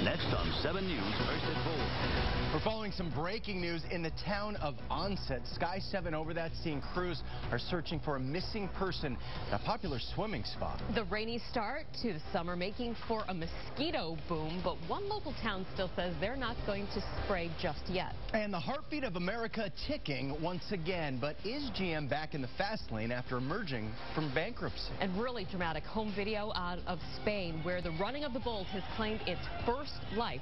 Next on 7 News, first at 4. We're following some breaking news in the town of Onset. Sky 7 over that scene crews are searching for a missing person at a popular swimming spot. The rainy start to the summer making for a mosquito boom, but one local town still says they're not going to spray just yet. And the heartbeat of America ticking once again, but is GM back in the fast lane after emerging from bankruptcy? And really dramatic home video out of Spain where the running of the bulls has claimed its first life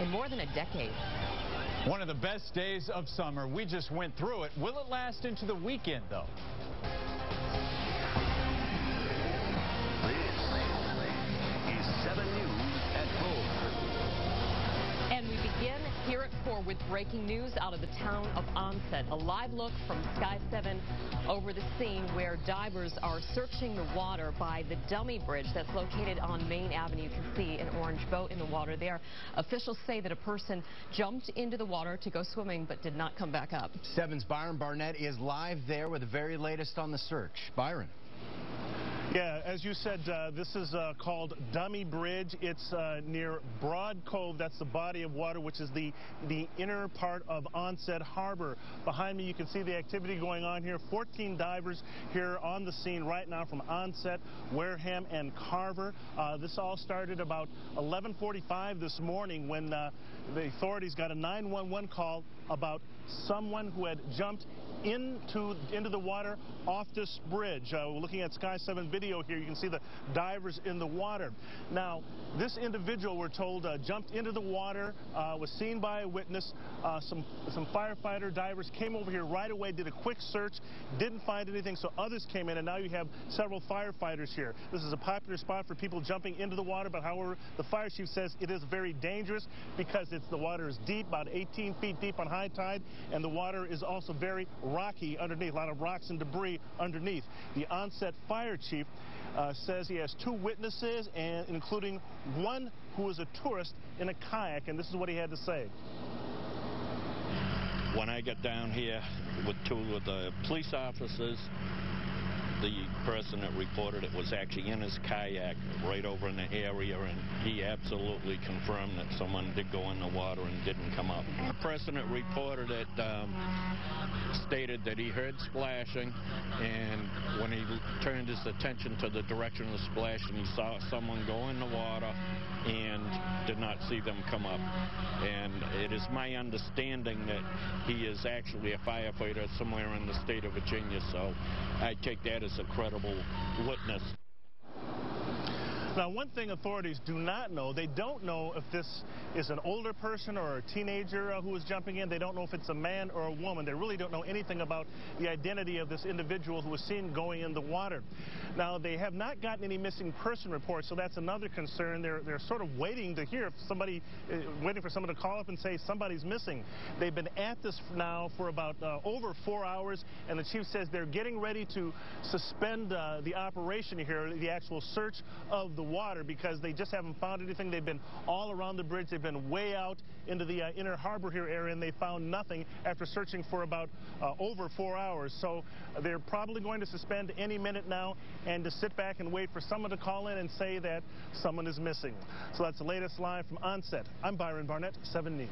in more than a decade. One of the best days of summer. We just went through it. Will it last into the weekend, though? This is 7 News at 4. And we begin here at 4 with breaking news out of the town of Onset. A live look from Sky 7 over the scene where divers are searching the water by the dummy bridge that's located on Main Avenue. You can see an orange boat in the water there. Officials say that a person jumped into the water to go swimming but did not come back up. 7's Byron Barnett is live there with the very latest on the search. Byron. Yeah, as you said, this is called Dummy Bridge. It's near Broad Cove. That's the body of water, which is the inner part of Onset Harbor. Behind me, you can see the activity going on here. 14 divers here on the scene right now from Onset, Wareham, and Carver. This all started about 11:45 this morning when the authorities got a 911 call about someone who had jumped into the water off this bridge. We're looking at Sky 7 video here. You can see the divers in the water. Now, this individual, we're told, jumped into the water, was seen by a witness. Some firefighter divers came over here right away, did a quick search, didn't find anything, so others came in, and now you have several firefighters here. This is a popular spot for people jumping into the water, but however, the fire chief says it is very dangerous because the water is deep, about 18 feet deep on high tide, and the water is also very rocky underneath, a lot of rocks and debris underneath. The Onset fire chief says he has 2 witnesses, and including one who is a tourist in a kayak, and this is what he had to say. When I got down here with 2 of the police officers, the person that reported it was actually in his kayak right over in the area, and he absolutely confirmed that someone did go in the water and didn't come up. The person that reported it stated that he heard splashing, and when he turned his attention to the direction of the splashing, he saw someone go in the water and did not see them come up. And it is my understanding that he is actually a firefighter somewhere in the state of Virginia, so I take that as a credible witness. Now, one thing authorities do not know, they don't know if this is an older person or a teenager who was jumping in. They don't know if it's a man or a woman. They really don't know anything about the identity of this individual who was seen going in the water. Now, they have not gotten any missing person reports, so that's another concern. They're sort of waiting to hear if somebody, waiting for someone to call up and say somebody's missing. They've been at this now for about over 4 hours, and the chief says they're getting ready to suspend the operation here, the actual search of the water, because they just haven't found anything. They've been all around the bridge. They've been way out into the inner harbor here area, and they found nothing after searching for about over 4 hours. So they're probably going to suspend any minute now and to sit back and wait for someone to call in and say that someone is missing. So that's the latest live from Onset. I'm Byron Barnett, 7 News.